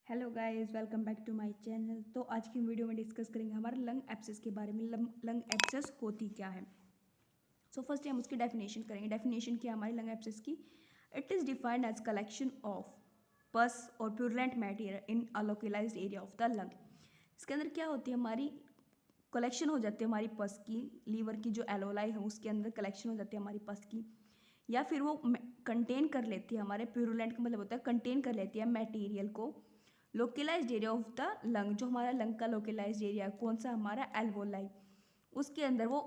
Hello guys, welcome back to my channel. तो आज की वीडियो में डिस्कस करेंगे हमारे लंग एब्सेस के बारे में। लंग एब्सेस होती क्या है। सो फर्स्ट हम उसकी डेफिनेशन करेंगे। डेफिनेशन क्या है हमारी लंग एब्सेस की। It is defined as collection of pus और purulent material in a localised area of the lung. इसके अंदर क्या होती है, हमारी कलेक्शन हो जाती है हमारी पस की, लीवर की जो एलोलाई है उसके अंदर कलेक्शन हो जाती है हमारी पस की, या फिर वो कंटेन कर लेती है, हमारे प्यूरुलेंट का मतलब होता है कंटेन कर लेती है मटेरियल को localized area of the lung. जो हमारा लंग का लोकलाइज्ड एरिया है कौन सा, हमारा एल्वोलाई, उसके अंदर वो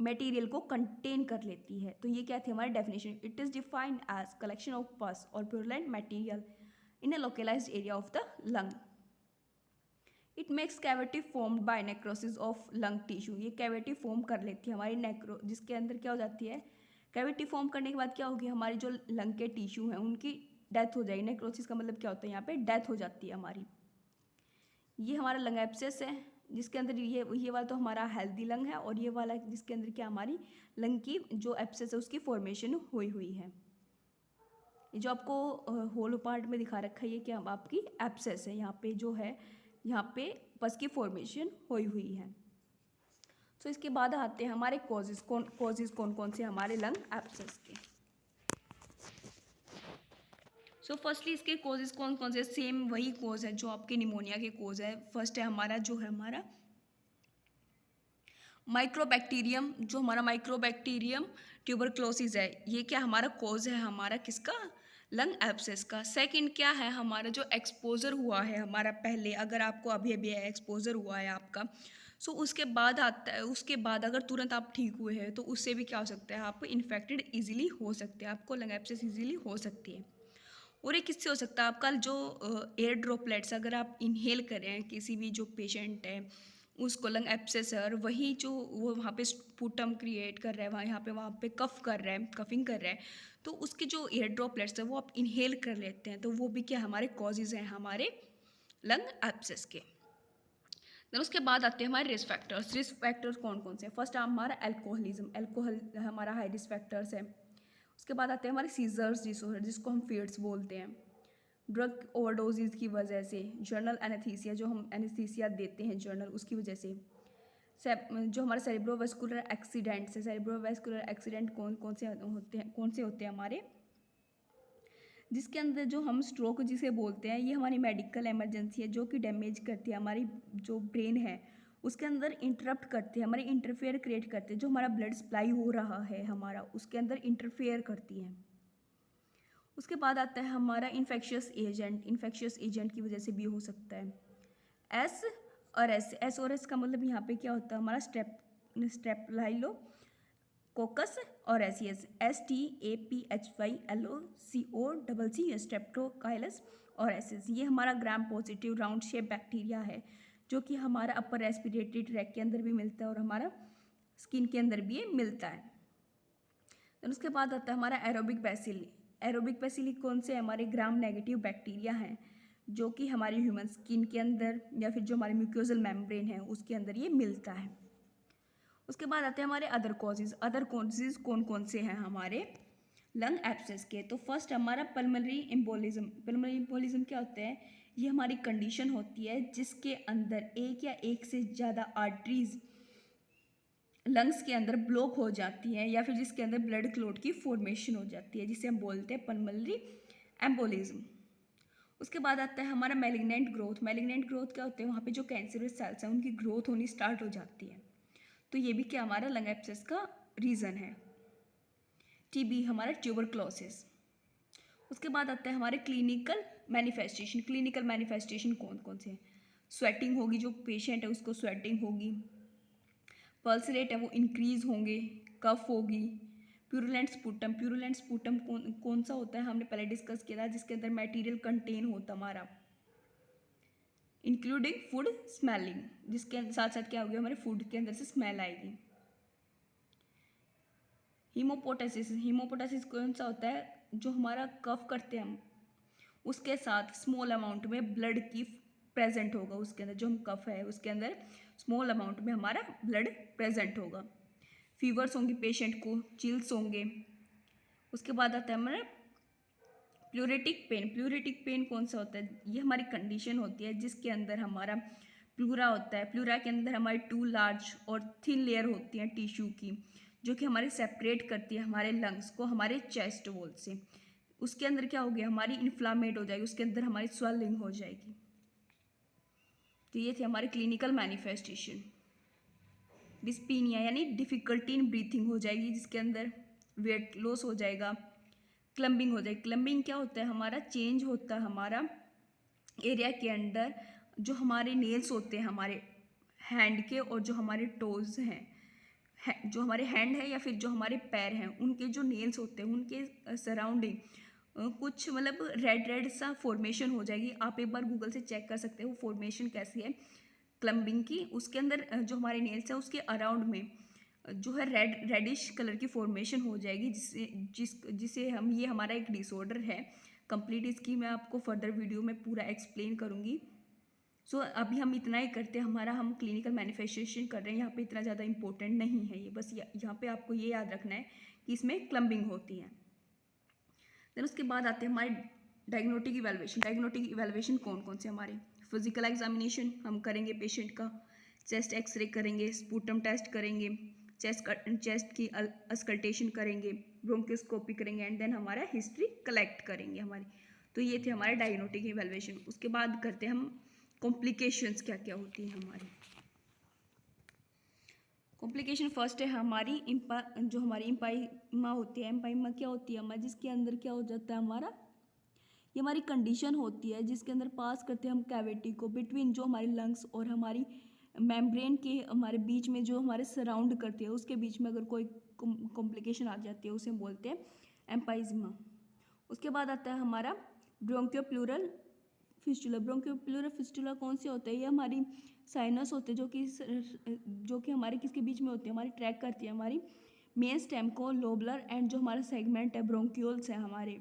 मटेरियल को कंटेन कर लेती है। तो ये क्या थी हमारी definition. It is defined as collection of pus और purulent material in a localised area of the lung. It makes cavity formed by necrosis of lung tissue. ये कैविटी फॉर्म कर लेती है हमारी नेक्रो, जिसके अंदर क्या हो जाती है, कैविटी फॉर्म करने के बाद क्या होगी, हमारी जो लंग के टिश्यू हैं उनकी डेथ हो जाएगी। नेक्रोसिस का मतलब क्या होता है, यहाँ पे डेथ हो जाती है हमारी। ये हमारा लंग एब्सेस है, जिसके अंदर ये वाला तो हमारा हेल्दी लंग है, और ये वाला जिसके अंदर क्या हमारी लंग की जो एब्सेस है उसकी फॉर्मेशन हुई है। ये जो आपको होलो पार्ट में दिखा रखा है ये क्या आपकी एब्सेस है। यहाँ पे जो है, यहाँ पे पस की फॉर्मेशन हुई है। सो इसके बाद आते हैं हमारे कॉजेज कौन कौन से हमारे लंग एब्सेस के। सो फर्स्टली इसके कॉजेज कौन कौन से, सेम वही कॉज है जो आपके निमोनिया के कॉज है। फर्स्ट है हमारा जो है हमारा माइक्रोबैक्टीरियम, जो हमारा माइक्रोबैक्टीरियम ट्यूबरक्लोसिस है। ये क्या हमारा कॉज है हमारा किसका, लंग एब्सेस का। सेकंड क्या है हमारा जो एक्सपोजर हुआ है हमारा पहले, अगर आपको अभी अभी एक्सपोजर हुआ है आपका, सो उसके बाद आता है, उसके बाद अगर तुरंत आप ठीक हुए हैं तो उससे भी क्या हो सकता है, आप इन्फेक्टेड ईजिली हो सकते हैं, आपको लंग एब्सेस ईजिली हो सकती है। और ये किससे हो सकता है, आपका जो एयर ड्रॉपलेट्स अगर आप इनहेल कर रहे हैं, किसी भी जो पेशेंट है उसको लंग एब्सेस है और वही जो वो वहाँ पे स्पूटम क्रिएट कर रहा है, वहाँ पे कफ कर रहा है, कफिंग कर रहा है, तो उसके जो एयर ड्रॉपलेट्स है वो आप इनहेल कर लेते हैं, तो वो भी क्या हमारे कॉजेज़ हैं हमारे लंग एब्सेस के। देन उसके बाद आते हैं हमारे रिस्क फैक्टर्स। रिस्क फैक्टर्स कौन कौन से हैं, फर्स्ट हमारा एल्कोहलिज्म, एल्कोहल हमारा हाई रिस्क फैक्टर्स है। उसके बाद आते हैं हमारे सीजर्स डिसऑर्डर, जिसको हम फिट्स बोलते हैं, ड्रग ओवरडोजेज की वजह से, जर्नल एनेस्थीसिया, जो हम एनेस्थीसिया देते हैं जर्नल, उसकी वजह से, जो हमारे सेरेब्रोवास्कुलर एक्सीडेंट्स है, सेरेब्रोवास्कुलर एक्सीडेंट कौन से होते हैं हमारे, जिसके अंदर जो हम स्ट्रोक जिसे बोलते हैं, ये हमारी मेडिकल इमरजेंसी है जो कि डैमेज करती है हमारी जो ब्रेन है उसके अंदर, इंटरप्ट करती है हमारी, इंटरफेयर क्रिएट करते हैं, जो हमारा ब्लड सप्लाई हो रहा है हमारा उसके अंदर इंटरफेयर करती है। उसके बाद आता है हमारा इन्फेक्शियस एजेंट की वजह से भी हो सकता है। एस और एस का मतलब यहाँ पे क्या होता है हमारा स्टेप्लाइलो कोकस और एसियस, STAPHYLOCOCC स्ट्रेप्टोकाइलस और एसिस। ये हमारा gram positive round shape bacteria है जो कि हमारा अपर रेस्पिरेटरी ट्रैक के अंदर भी मिलता है और हमारा स्किन के अंदर भी ये मिलता है। तो उसके बाद आता है हमारा एरोबिक बैसिली। एरोबिक बैसिली कौन से, हमारे ग्राम नेगेटिव बैक्टीरिया हैं जो कि हमारी ह्यूमन स्किन के अंदर या फिर जो हमारी म्यूकोजल मेम्ब्रेन है उसके अंदर ये मिलता है। उसके बाद आते हैं हमारे अदर कॉजेज कौन कौन से हैं हमारे लंग एब्सेस के। तो फर्स्ट हमारा पल्मोनरी एम्बोलिज्म। पल्मोनरी एम्बोलिज्म क्या होता है, ये हमारी कंडीशन होती है जिसके अंदर एक या एक से ज़्यादा आर्टरीज लंग्स के अंदर ब्लॉक हो जाती है या फिर जिसके अंदर ब्लड क्लॉट की फॉर्मेशन हो जाती है, जिसे हम बोलते हैं पल्मोनरी एम्बोलिज्म। उसके बाद आता है हमारा मैलिग्नेंट ग्रोथ। मैलिग्नेंट ग्रोथ क्या होते हैं, वहाँ पे जो कैंसरस सेल्स हैं उनकी ग्रोथ होनी स्टार्ट हो जाती है, तो ये भी क्या हमारा लंग एब्सेस का रीज़न है। टीबी हमारा ट्यूबरक्लोसिस। उसके बाद आता है हमारे क्लिनिकल मैनिफेस्टेशन। क्लिनिकल मैनिफेस्टेशन कौन कौन से हैं, स्वेटिंग होगी, जो पेशेंट है उसको स्वेटिंग होगी, पल्स रेट है वो इंक्रीज होंगे, कफ होगी, प्यूरुलेंट स्पूटम कौन सा होता है, हमने पहले डिस्कस किया था, जिसके अंदर मटेरियल कंटेन होता हमारा, इंक्लूडिंग फूड स्मेलिंग, जिसके साथ साथ क्या होगी, हमारे फूड के अंदर से स्मेल आएगी। हीमोपोटासिस कौन सा होता है, जो हमारा कफ करते हैं हम उसके साथ स्मॉल अमाउंट में ब्लड की प्रेजेंट होगा, उसके अंदर जो हम कफ है उसके अंदर स्मॉल अमाउंट में हमारा ब्लड प्रेजेंट होगा। फीवर्स होंगे पेशेंट को, चिल्स होंगे। उसके बाद आता है हमारा प्लूरेटिक पेन कौन सा होता है? ये हमारी कंडीशन होती है जिसके अंदर हमारा प्लूरा होता है। प्लूरा के अंदर हमारी 2 लार्ज और थिन लेयर होती हैं टिश्यू की, जो कि हमारे सेपरेट करती है हमारे लंग्स को हमारे चेस्ट वॉल से। उसके अंदर क्या हो गया, हमारी इन्फ्लामेट हो जाएगी, उसके अंदर हमारी स्वेलिंग हो जाएगी। तो ये थे हमारे क्लिनिकल मैनिफेस्टेशन। डिस्पीनिया यानी डिफिकल्टी इन ब्रीथिंग हो जाएगी, जिसके अंदर वेट लॉस हो जाएगा। क्लम्बिंग हो जाएगी। क्लम्बिंग क्या होता है, हमारा चेंज होता है हमारा एरिया के अंदर जो हमारे नेल्स होते हैं हमारे हैंड के और जो हमारे टोज हैं, जो हमारे हैंड है या फिर जो हमारे पैर हैं, उनके जो नेल्स होते हैं उनके सराउंडिंग कुछ मतलब रेड रेड सा फॉर्मेशन हो जाएगी। आप एक बार गूगल से चेक कर सकते हो वो फॉर्मेशन कैसी है क्लम्बिंग की। उसके अंदर जो हमारे नेल्स हैं उसके अराउंड में जो है रेडिश कलर की फॉर्मेशन हो जाएगी, जिसे हम ये हमारा एक डिसऑर्डर है। कंप्लीट इसकी मैं आपको फर्दर वीडियो में पूरा एक्सप्लेन करूँगी। सो अभी हम इतना ही करते हैं, हम क्लिनिकल मैनिफेस्टेशन कर रहे हैं, यहाँ पे इतना ज़्यादा इंपॉर्टेंट नहीं है ये, बस यहाँ पे आपको ये याद रखना है कि इसमें क्लम्बिंग होती है। देन उसके बाद आते हैं हमारे डायग्नोस्टिक इवैल्यूएशन। डायग्नोस्टिक इवैल्यूएशन कौन कौन से हमारे, फिजिकल एग्जामिनेशन हम करेंगे पेशेंट का, चेस्ट एक्सरे करेंगे, स्पूटम टेस्ट करेंगे, चेस्ट की अस्कल्टेशन करेंगे, ब्रोंकोस्कोपी करेंगे, एंड देन हमारा हिस्ट्री कलेक्ट करेंगे हमारी। तो ये थे हमारे डायग्नोस्टिक इवैल्यूएशन। उसके बाद करते हैं हम कॉम्प्लिकेशंस क्या क्या होती हैं हमारी। कॉम्प्लिकेशन फर्स्ट है हमारी जो हमारी इम्पाइमा होती है। इम्पाइमा क्या होती है हमारी, जिसके अंदर क्या हो जाता है हमारा, ये हमारी कंडीशन होती है जिसके अंदर पास करते हैं हम कैविटी को बिटवीन जो हमारी लंग्स और हमारी मेम्ब्रेन के हमारे बीच में जो हमारे सराउंड करती है, उसके बीच में अगर कोई कॉम्प्लिकेशन आ जाती है उसे हम बोलते हैं एम्पाइजमा। उसके बाद आता है हमारा ब्रोंकियोप्लूरल फिस्टुला। ब्रोंकियोप्लूरल फिस्टुला कौन से होते हैं, ये हमारी साइनस होते हैं जो कि हमारे किसके बीच में होते हैं, हमारी ट्रैक करती है हमारी मेन स्टेम को, लोबलर एंड जो हमारा सेगमेंट है ब्रोंक्यूल्स है हमारे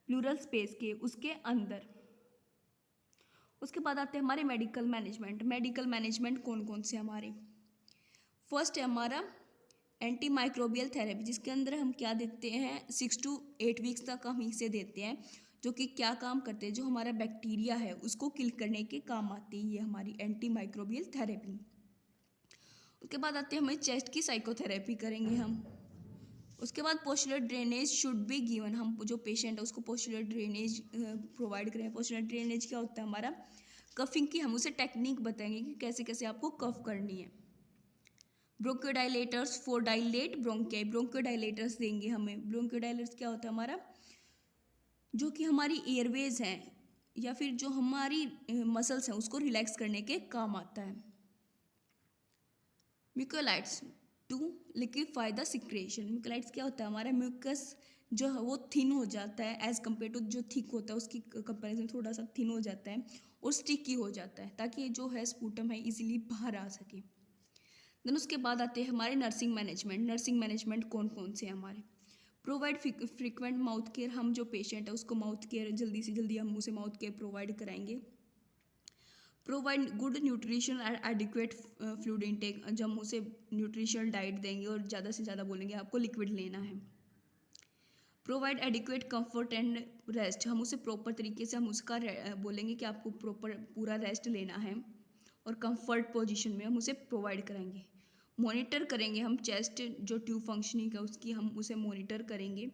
प्लूरल स्पेस के उसके अंदर। उसके बाद आते हैं हमारे मेडिकल मैनेजमेंट। मेडिकल मैनेजमेंट कौन कौन से हमारे, फर्स्ट है हमारा एंटी माइक्रोबियल थेरेपी, जिसके अंदर हम क्या देते हैं 6 to 8 वीक्स तक हम इसे देते हैं, जो कि क्या काम करते हैं, जो हमारा बैक्टीरिया है उसको किल करने के काम आती है ये हमारी एंटी माइक्रोबियल थेरेपी। उसके बाद आते हैं हमें चेस्ट की साइकोथेरेपी करेंगे हम। उसके बाद पोस्चुलर ड्रेनेज शुड बी गिवन, हम जो पेशेंट है उसको पोस्चुलर ड्रेनेज प्रोवाइड करें। पोस्चुलर ड्रेनेज क्या होता है हमारा, कफिंग की हम उसे टेक्निक बताएंगे कि कैसे कैसे आपको कफ करनी है। ब्रोंकोडाइलेटर्स फॉर डाइलेट ब्रोंकियाई, ब्रोंकोडाइलेटर्स देंगे हमें। ब्रोंकोडाइलेटर्स क्या होता है हमारा, जो कि हमारी एयरवेज हैं या फिर जो हमारी मसल्स हैं उसको रिलैक्स करने के काम आता है। म्यूकोलाइट्स टू लिक्विफाई द सिक्रेशन। म्यूकोलाइट्स क्या होता है हमारा, म्यूकस जो है वो थिन हो जाता है एज कम्पेयर टू जो थिक होता है उसकी कंपेरिजन थोड़ा सा थिन हो जाता है और स्टिकी हो जाता है, ताकि जो है स्पूटम है इजीली बाहर आ सके। देन उसके बाद आते हैं हमारे नर्सिंग मैनेजमेंट। नर्सिंग मैनेजमेंट कौन कौन से हमारे, प्रोवाइड फ्रिक्वेंट माउथ केयर, हम जो पेशेंट है उसको माउथ केयर जल्दी से जल्दी हम उसे माउथ केयर प्रोवाइड कराएंगे। Provide good nutrition and adequate fluid intake, जब हम उसे न्यूट्रिशनल डाइट देंगे और ज़्यादा से ज़्यादा बोलेंगे आपको लिक्विड लेना है। Provide adequate comfort and rest, हम उसे प्रॉपर तरीके से हम उसका बोलेंगे कि आपको प्रॉपर पूरा रेस्ट लेना है और कंफर्ट पोजीशन में हम उसे प्रोवाइड कराएंगे। मॉनिटर करेंगे हम चेस्ट जो ट्यूब फंक्शनिंग है उसकी हम उसे मॉनिटर करेंगे।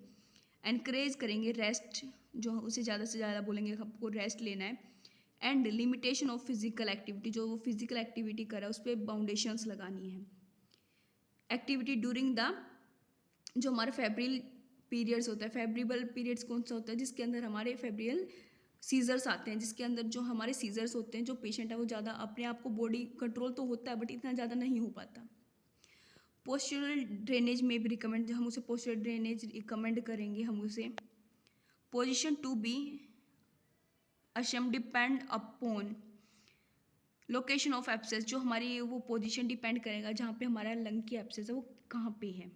एनकरेज करेंगे रेस्ट, जो उसे ज़्यादा से ज़्यादा बोलेंगे आपको रेस्ट लेना है। And limitation of physical activity, जो वो फिजिकल एक्टिविटी कर रहा है उस पर बाउंडेशंस लगानी है। एक्टिविटी ड्यूरिंग द जो हमारे फेब्रिल पीरियड्स होता है, फेब्रिबल पीरियड्स कौन सा होता है, जिसके अंदर हमारे फेब्रियल सीजर्स आते हैं, जिसके अंदर जो हमारे सीजर्स होते हैं जो पेशेंट है वो ज़्यादा अपने आप को बॉडी कंट्रोल तो होता है बट इतना ज़्यादा नहीं हो पाता। पोस्चुरल ड्रेनेज में भी रिकमेंड, हम उसे पोस्चुरल ड्रेनेज रिकमेंड करेंगे हम उसे। Position to be assumed depend upon location of abscess, जो हमारी वो पोजीशन डिपेंड करेगा जहाँ पे हमारा लंग की एब्सेस है वो कहाँ पे है।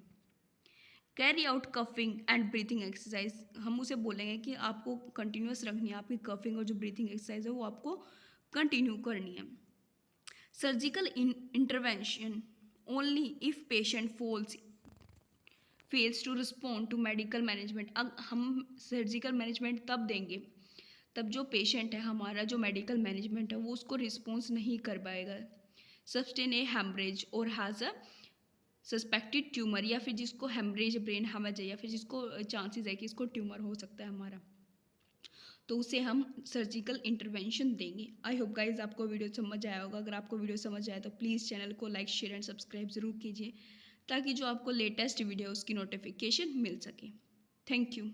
Carry out coughing and breathing exercise, हम उसे बोलेंगे कि आपको कंटिन्यूस रखनी है, आपकी कफिंग और जो ब्रीथिंग एक्सरसाइज है वो आपको कंटिन्यू करनी है। Surgical intervention only if patient falls fails to respond to medical management, अब हम सर्जिकल मैनेजमेंट तब देंगे तब जो पेशेंट है, हमारा जो मेडिकल मैनेजमेंट है वो उसको रिस्पॉन्स नहीं कर पाएगा। सस्टेन ए हेमरेज और हैज़ अ सस्पेक्टेड ट्यूमर, या फिर जिसको हेमरेज ब्रेन हेमरेज है, या फिर जिसको चांसेस है कि इसको ट्यूमर हो सकता है हमारा, तो उसे हम सर्जिकल इंटरवेंशन देंगे। आई होप गाइज आपको वीडियो समझ आया होगा। अगर आपको वीडियो समझ आया तो प्लीज़ चैनल को लाइक शेयर एंड सब्सक्राइब ज़रूर कीजिए, ताकि जो आपको लेटेस्ट वीडियो उसकी नोटिफिकेशन मिल सके। Thank you.